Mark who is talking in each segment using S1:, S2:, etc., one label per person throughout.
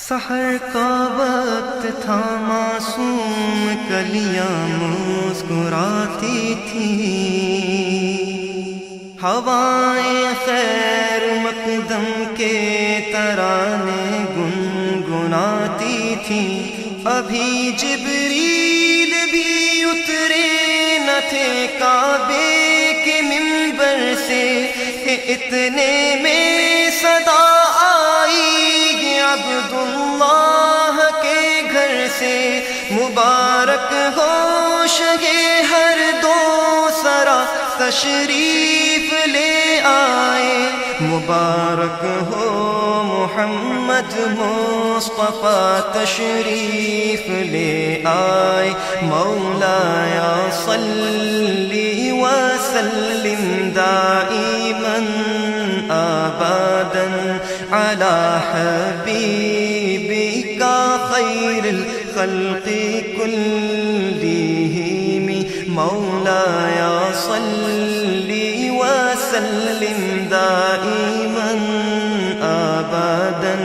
S1: सहर का वक्त था, मासूम कलियां मुस्कुराती थी, हवाएं खैर मकदम के तराने गुनगुनाती थी। अभी जिब्रील भी उतरे न थे काबे के मिंबर से, इतने में सदा आई अब्दुल्लाह के घर से। मुबारक हो शगे हर दो सरा तशरीफ ले आए, मुबारक हो मोहम्मद मुस्तफा तशरीफ ले आए। मौलाया सल्ली व सल्लिम दाइमन अबदन अला हबीबिका खैरिल खल्क़ि कुल्लिहिम। मौलाया सल्ली व सल्लिम दाइमन अबदन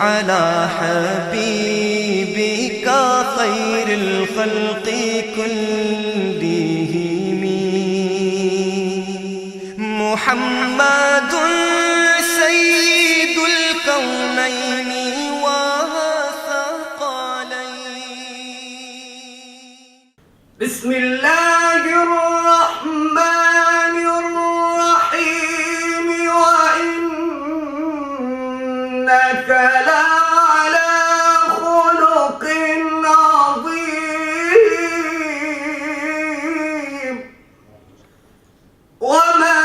S1: अला हबीबिका खैरिल खल्क़ि कुल्लिहिम। मुहम्मदुन सय्यिदुल कौनैनि व सक़लैनि।
S2: बिस्मिल्लाहिर्रहमानिर्रहीम। व इन्नका लअला खुलुक़िन अज़ीम। वमा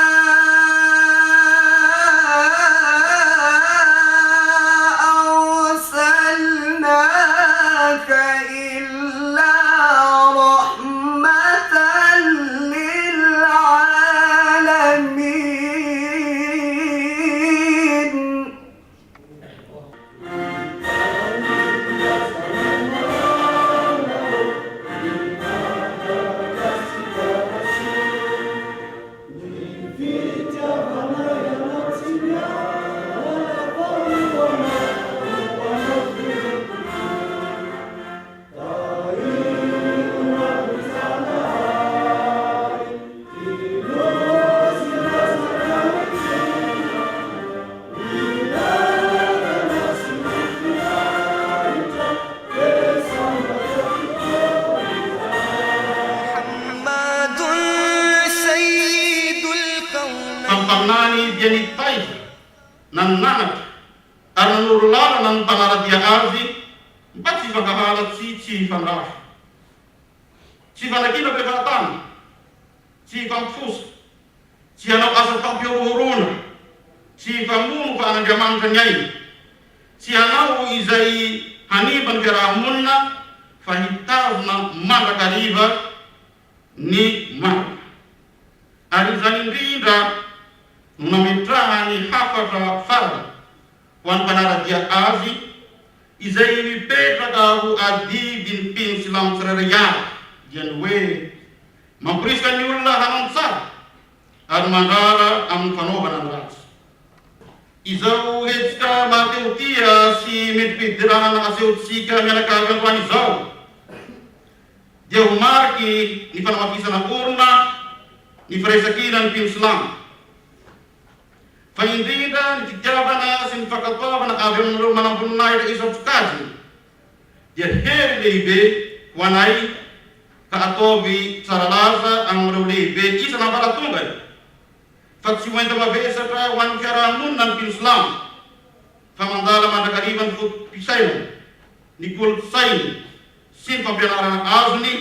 S3: Nani jeni taifa nan nanat arna nurulala nan panaradia ardi bati vakahala ci fanra ci vanakino pevatan ci fanfus ci ano asa tapio uruna ci famun fa anagaman kanyai ci anau izai haniban karamunna fahitazna mara kariba ni mara arizanindra nunamitraha ni hafata farda wan panaradia azi izai mipetrakahu adibin pin silam seraya janwe mampriskan niullah hanamsar armandara amkanoban ras izau hetska mateutia si mitpidrana aseutsika menakagan wani zau jaumarki ni panamafisana urna ni fresakinan pin silam faindida nikijabana sinfakatabana abemru manapunai da isot kaji dia herlebe wanai ka atobi saralaza amrulebe isa na baratungai faksi wenda mabesa pra wan karamun nan pin islam famandala mandakariban fut pisayo nikul sain sin pampianaran azni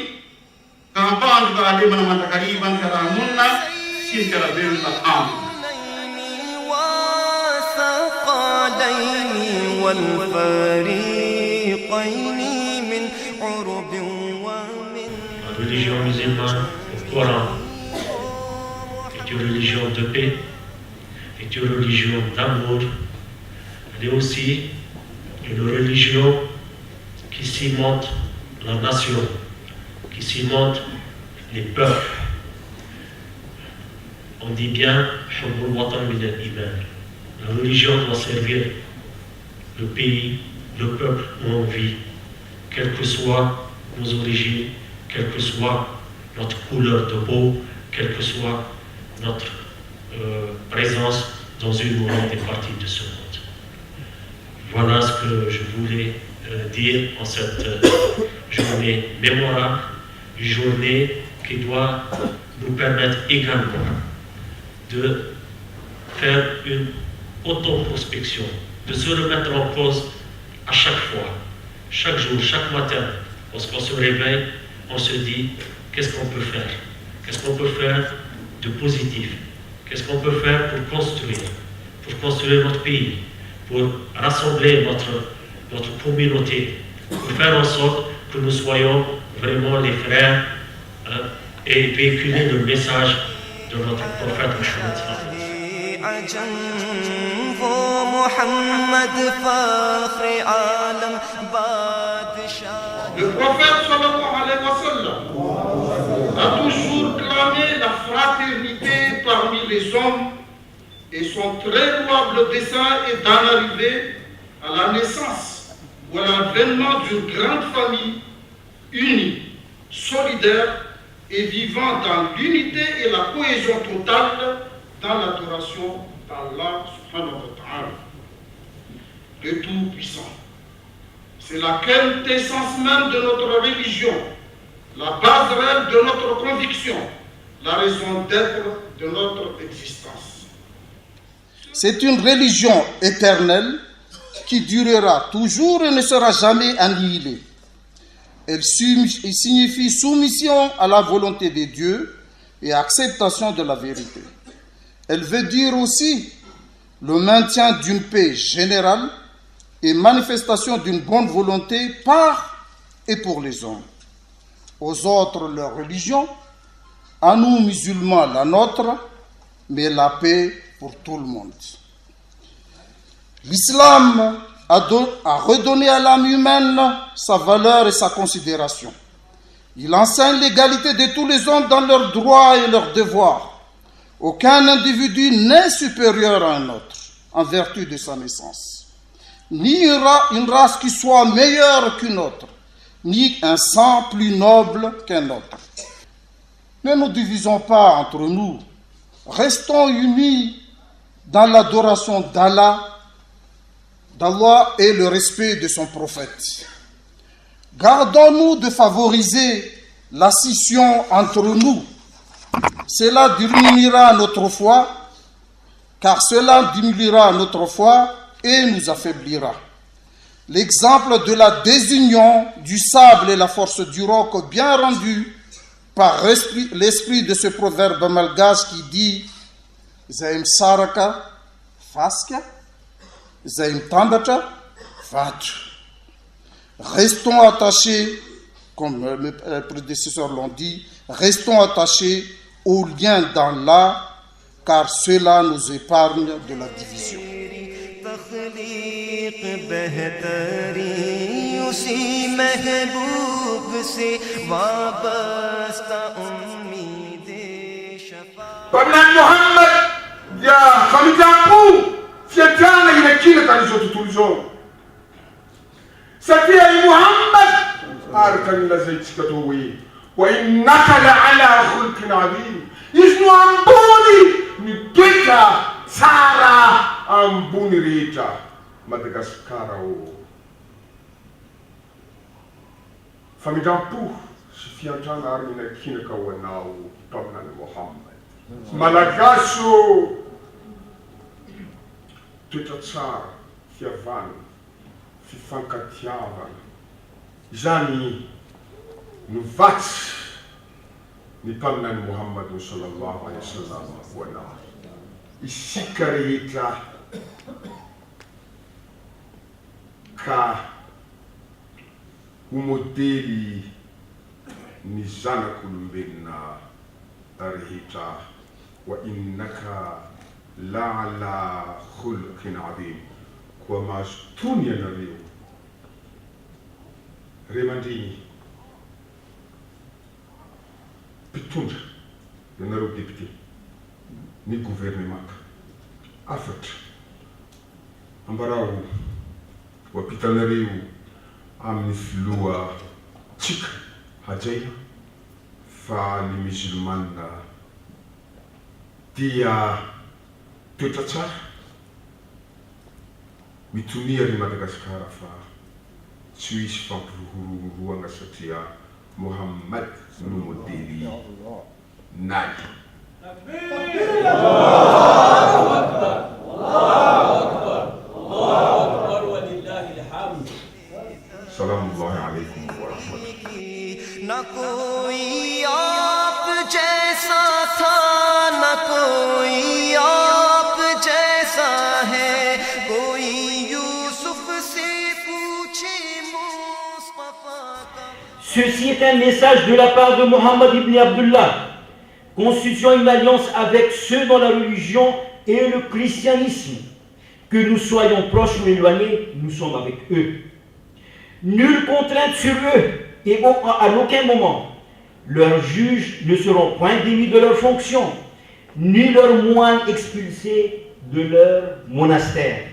S3: kapan juga ada mana mandakariban karamunna sin karabella am
S1: والفريقين من عرب ومن.
S4: La religion musulmane, le Coran, est une religion de paix, est une religion d'amour. Elle est aussi une religion qui cimente la nation, qui cimente les peuples. On dit bien, la religion doit servir le pays, le peuple où on vit, quelles que soient nos origines, quelle que soit notre couleur de peau, quelle que soit notre présence dans une ou l'autre des parties de ce monde. Voilà ce que je voulais dire en cette journée mémorable, une journée qui doit nous permettre également de faire une autoprospection, de se remettre en cause à chaque fois, chaque jour, chaque matin. Lorsqu'on se réveille, on se dit qu'est-ce qu'on peut faire? Qu'est-ce qu'on peut faire de positif? Qu'est-ce qu'on peut faire pour construire notre pays, pour rassembler notre communauté, pour faire en sorte que nous soyons vraiment les frères et véhiculer le message de notre prophète Mohammed.
S3: Le prophète sallallahu alayhi wa sallam a toujours clamé la fraternité parmi les hommes et son très louable dessein est d'en arriver à la naissance ou à l'avènement d'une grande famille unie, solidaire et vivant dans l'unité et la cohésion totale dans l'adoration d'Allah subhanahu wa ta'ala, le Tout-Puissant. C'est la quintessence même de notre religion, la base réelle de notre conviction, la raison d'être de notre existence.
S5: C'est une religion éternelle qui durera toujours et ne sera jamais annihilée. Elle signifie soumission à la volonté de Dieu et acceptation de la vérité. Elle veut dire aussi le maintien d'une paix générale et manifestation d'une bonne volonté par et pour les hommes. Aux autres leur religion, à nous musulmans la nôtre, mais la paix pour tout le monde. L'islam a redonné à l'âme humaine sa valeur et sa considération. Il enseigne l'égalité de tous les hommes dans leurs droits et leurs devoirs. Aucun individu n'est supérieur à un autre en vertu de sa naissance. Ni une race qui soit meilleure qu'une autre, ni un sang plus noble qu'un autre. Ne nous divisons pas entre nous. Restons unis dans l'adoration d'Allah et le respect de son prophète. Gardons-nous de favoriser la scission entre nous. Cela diminuera notre foi, et nous affaiblira. L'exemple de la désunion du sable et la force du roc, bien rendu par l'esprit de ce proverbe malgache qui dit Zaim Saraka Faska, Zaim Tandata Fatu. Restons attachés, comme mes prédécesseurs l'ont dit, restons attachés au lien d'Allah, car cela nous épargne de la division.
S2: Pamela Muhammad ya Khamijapu fiatana inakile kalizote tulizo Safia Muhammad arkan la zaitsikatowi wa innaka la ala khulqin azim isnu ambuni niteka sara ambuni rita Madagascar o Famijapu fiatana armina kinaka wanao Pamela Muhammad Malagasy toetra tsara, fiavana, fifankatiavana. Izany novatsy ny mpaminany Muhammad sallallahu alaihi wasallam hoanao. Isika rehetra ka ho modely ny zanak'olombelona rehetra wa innaka la'ala khulqin adhim kwa maastuni yanareo remandrini pitundra yanareo député ni gouvernement afatra ambarao wapitanareo amin'ny filoha tsika hajaina fa ny musulmana dia toetra tsara mitonia ry Madagasikara fa tsy hisy fampirohorohoroana satria Mohammad no modely nay. Salamullahi alaikum wa rahmatullahi.
S1: न कोई आप जैसा था न कोई आप जैसा है कोई यूसुफ से पूछे मुस्तफा का.
S6: Ceci est un message de la part de Mohammed ibn Abdullah, constituant une alliance avec ceux dans la religion et le christianisme. Que nous soyons proches ou éloignés, nous sommes avec eux. Nulle contrainte sur eux et à aucun moment. Leurs juges ne seront point démis de leurs fonctions, ni leurs moines expulsés de leur monastère.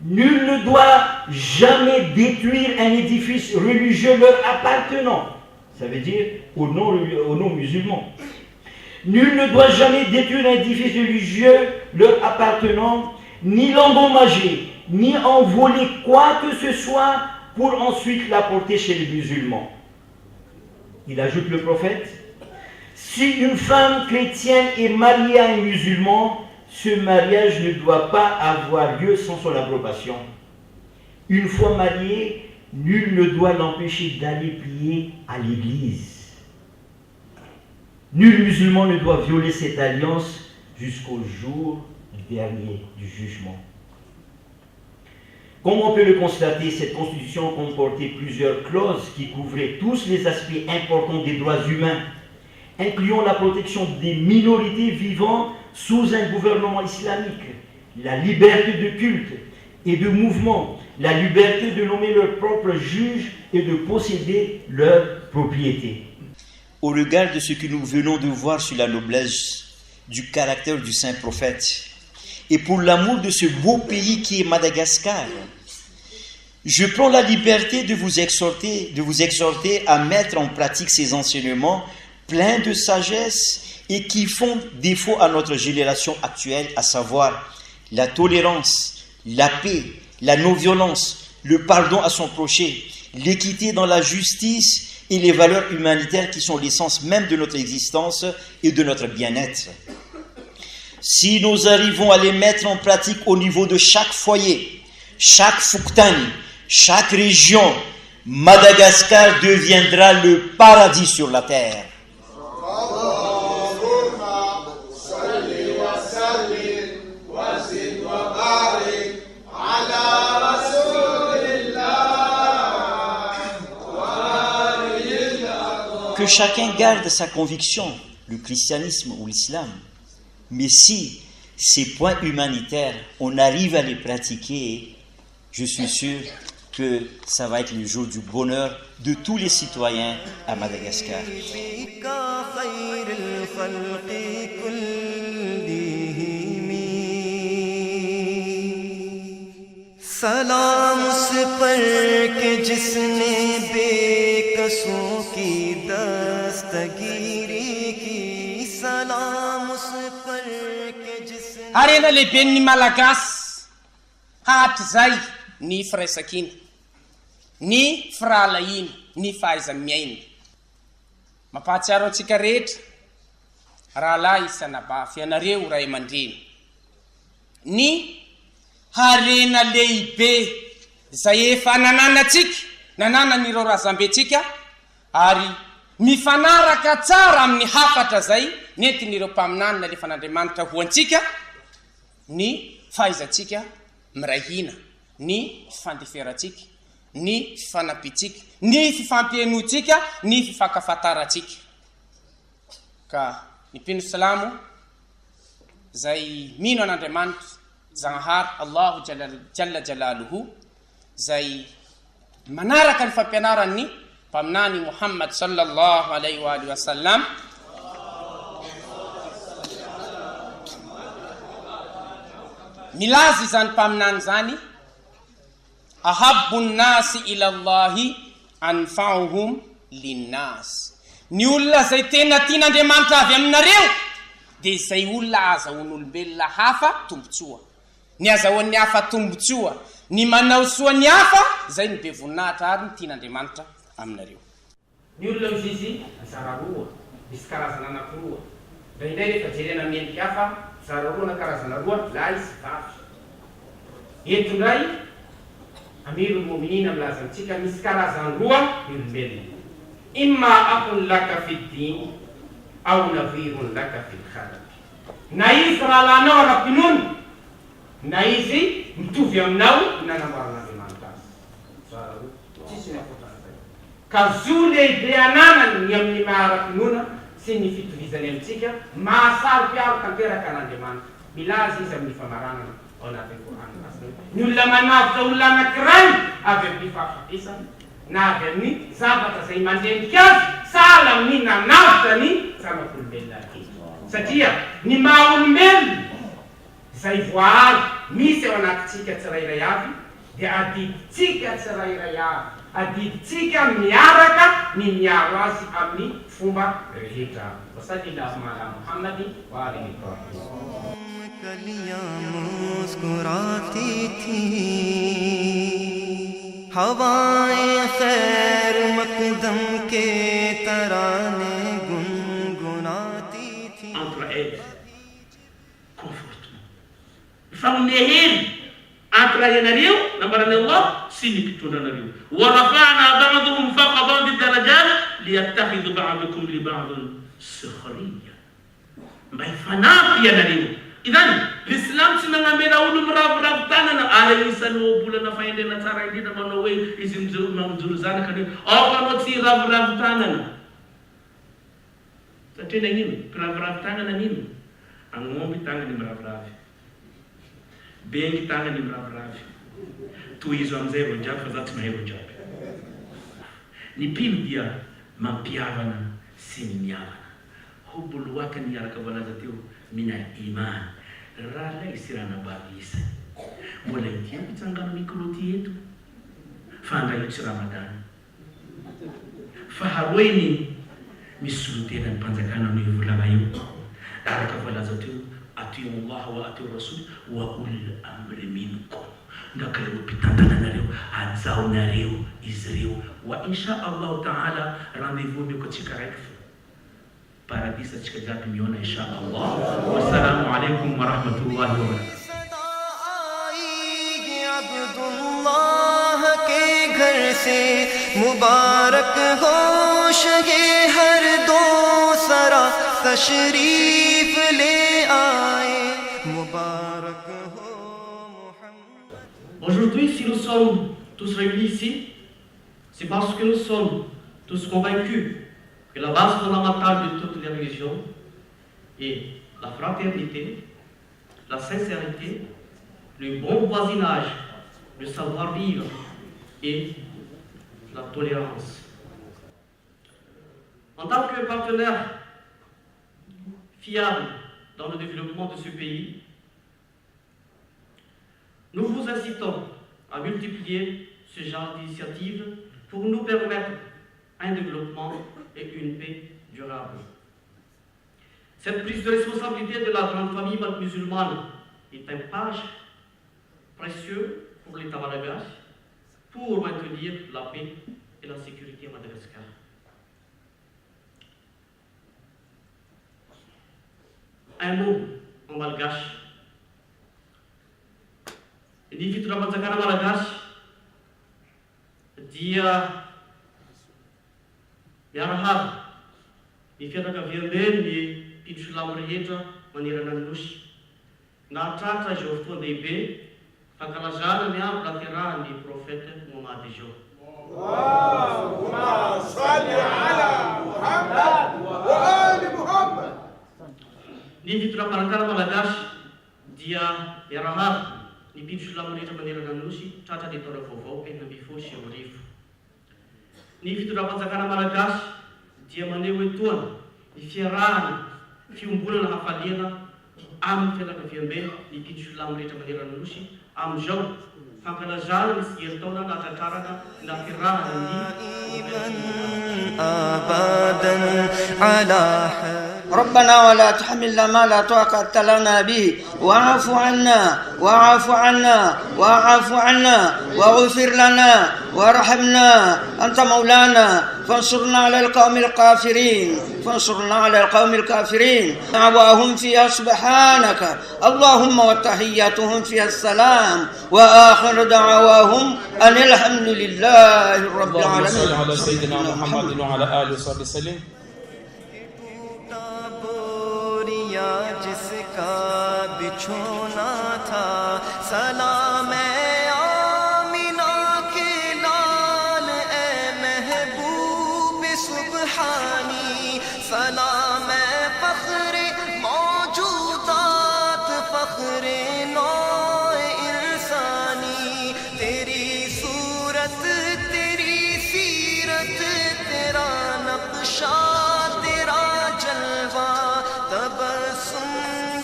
S6: Nul ne doit jamais détruire un édifice religieux leur appartenant, ça veut dire aux non-musulmans. Nul ne doit jamais détruire un édifice religieux leur appartenant, ni l'endommager, ni en voler quoi que ce soit pour ensuite l'apporter chez les musulmans. Il ajoute le prophète, si une femme chrétienne est mariée à un musulman, ce mariage ne doit pas avoir lieu sans son approbation. Une fois mariée, nul ne doit l'empêcher d'aller prier à l'église. Nul musulman ne doit violer cette alliance jusqu'au jour dernier du jugement. Comme on peut le constater, cette constitution comportait plusieurs clauses qui couvraient tous les aspects importants des droits humains, incluant la protection des minorités vivant sous un gouvernement islamique, la liberté de culte et de mouvement, la liberté de nommer leurs propres juges et de posséder leurs propriétés.
S7: Au regard de ce que nous venons de voir sur la noblesse du caractère du saint prophète, et pour l'amour de ce beau pays qui est Madagascar, je prends la liberté de vous exhorter à mettre en pratique ces enseignements pleins de sagesse et qui font défaut à notre génération actuelle, à savoir la tolérance, la paix, la non-violence, le pardon à son prochain, l'équité dans la justice et les valeurs humanitaires qui sont l'essence même de notre existence et de notre bien-être. Si nous arrivons à les mettre en pratique au niveau de chaque foyer, chaque Fouktani, chaque région, Madagascar deviendra le paradis sur la terre. Que chacun garde sa conviction, le christianisme ou l'islam. Mais si ces points humanitaires, on arrive à les pratiquer, je suis sûr que ça va être le jour du bonheur de tous les citoyens à Madagascar.
S1: सलाम उस पर के जिसने बेकसों की दस्तगीरी की सलाम उस पर के जिसने
S8: arena lehibe ny malagasy hatrizay ny firaisakina ny firalahina ny fahaiza-miaina mampahatsiaro antsika rehetra rahalahy sanabafy ianareo ray aman-dreny ny harena lehibe zay efa nanana nireo razambentsika ary mifanaraka tsara amin'ny hafatra zay nentin'ireo mpaminanina le fanandriamanitra ho antsika ny fahaizantsika mirahina ny fifandeferatsika ny fifanapitsika ny fifampienotsika ny fifankafantaratsika ka ny mpino salamo zay mino an'andriamanitra Zanahar Allahu Jalla Jalaluhu zay manaraka ny fampianaran'ny mpaminany Muhammad sallallahu alaihi wa sallam milaza izany mpaminany zany ahabbu nnasi ila llahi anfa'uhum linnas. Ny olona zay tena tian'Andriamanitra avy aminareo dia izay olona azahoan'olombelona hafa tombotsoa. Ny azahoan'ny hafa tombotsoa, ny manao soa ny hafa, zay ny be voninahitra ary ny tian'Andriamanitra aminareo. Ny olona izy zara roa, misy karazana anankiroa. Indraindray rehefa jerena mendrika hafa, zara roa na karazana roa, lahy sy vavy. Eto indray amirul mu'minin milaza antsika misy karazany roa ny olombelona. Imma aqun laka fi din aw nadhirun laka fi lkhalaq. Na izy rahalanao ara-pinoana, na izy mitovy aminao nanamboaran'Andriamanitra azy. Zara roa, tsisy ny akoatran'izay. Ka zo lehibe ananany ny amin'ny maha-ara-pinoana sy ny fitovizany amintsika mahasaro-piaro tanteraka an'Andriamanitra. Milaza izy amin'ny famaranana ao anatin'ny Korana. Ny olona manavitra olona anankiray avy amin'ny fahafatesana na avy amin'ny zavatra izay mandendrika azy sahala amin'ny nanavitra ny zanak'olombelona aketo. Satria ny maha-olombelona izay voahary misy ao anatintsika tsirairay avy dia adiditsika tsirairay avy, adiditsika miaraka ny miaro azy amin'ny fomba rehetra. Wasallallahu ala Muhammadin wa alihi wa sahbihi.
S1: कलियां मुस्कुराती थी, हवाएं खैर मकदम के तराने गुनगुनाती थी.
S3: Entre elles, confortement. Famnehel entre ianareo nambaran'i Allah sy ny mpitondranareo. Wa rafa'na ba'dahum fawqa ba'di darajat liyattakhidhu ba'dukum li ba'din sukhriya. Mba hifanampy ianareo. Idhany l'islam tsy nagnamena olo miravoravo tanana ary isan'ny obolana fahendrena tsara indrindra manao hoe izy manjoro zanaka ny ao anao tsy ravoravo tanana. Satria nagnino mpiravoravo tanana nino agnomby tagnany miraviravy, bengy tagnany miraviravy, tohizo amin'izay reo jiaby fa za tsy mahay reo jiaby. Ny mpino dia mampiavana sy ny miavana. Hubbul watani yaraka voalaza teo mina iman. Raha lay sy raha nabavisa. Mbola ity mpitsangano micro ty eto. Fa andrayo tsy Ramadan. Faharoeny misy solotena ny mpanjakana amin'ny volana io. Araka voalaza teo atiu Allah wa atiu Rasul wa ulil amri minkum. Ndakareo mpitantana nareo, ajaonareo izy reo. Wa insha Allah ta'ala rendez-vous meko atsika raiky paradis atsika jiaby miona insha Allah. Wassalamu alaikum wa rahmatullahi wa barakatuh.
S1: Abdullah के घर से मुबारक हो शगे हर दो सरा तशरीफ ले आए मुबारक हो Muhammad.
S3: Aujourd'hui, si nous sommes tous réunis ici, c'est parce que nous sommes tous convaincus que la base fondamentale de toutes les religions est la fraternité, la sincérité, le bon voisinage, le savoir-vivre et la tolérance. En tant que partenaire fiable dans le développement de ce pays, nous vous incitons à multiplier ce genre d'initiatives pour nous permettre un développement et une paix durable. Cette prise de responsabilité de la grande famille musulmane est un page précieux pour l'État malgache pour maintenir la paix et la sécurité à Madagascar. Un mot en malgache. Ny fitondramanjakana malagasy dia miarahaba ny fianakaviambeny ny mpitro silamo rehetra manerana ny nosy. Nahatratra izao fotoana lehibe fankalazana ny ampy laterahany prophète Mohamady izao.
S5: Allahumma salli ala Muhammad wa ali Muhammad.
S3: Ny fitondramanjakana malagasy dia miarahaba ny mpitro silamo rehetra manerana ny nosy tratra ny taona vaovao 2020. Ny fitondram-panjakana malagasy dia maneho etoana ny fiarahana, fiombolana hafaliana amin'ny fianakaviambeny ny mpitro silamo rehetra manerana ny nosy
S9: am jogo fankalazana misy herintaona anatantarana na firahana
S1: أبدا على
S10: ربنا ولا تحملنا ما لا طاقة لنا به واعف عنا واعف عنا واعف عنا واغفر لنا وارحمنا أنت مولانا فانصرنا على القوم الكافرين فانصرنا على القوم الكافرين دعواهم فيها سبحانك اللهم وتحياتهم فيها السلام وآخر دعواهم أن الحمد لله رب العالمين.
S11: اللهم صل على سيدنا محمد وعلى آله وصحبه وسلم.
S1: जिसका बिछोना था सलाम आमिना के लाल ए महबूब सुबहानी सलाम फख्र मौजूदात फख्र नौ इंसानी तेरी सूरत तेरी सीरत तेरा नक्शा तेरा जलवा तबस्सुम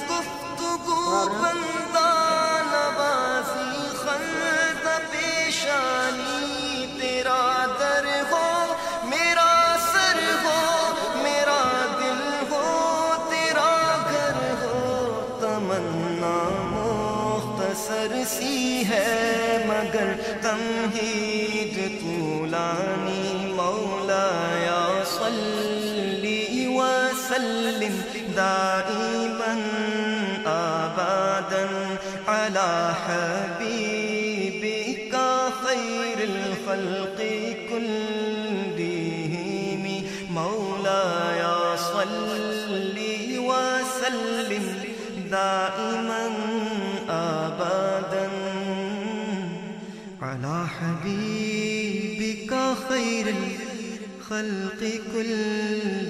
S1: गुफ्तगू बंदा नवाज़ी खल्द पेशानी तेरा दर हो मेरा सर हो मेरा दिल हो तेरा घर हो तमन्ना मुख्तसर सी है मगर तमहीद तूलानी मौलाया सल्ली वसल्लिम دائما أبدا على حبيبك خير الخلق كلهم مولاي صل وسلم دائما أبدا على حبيبك خير الخلق كلهم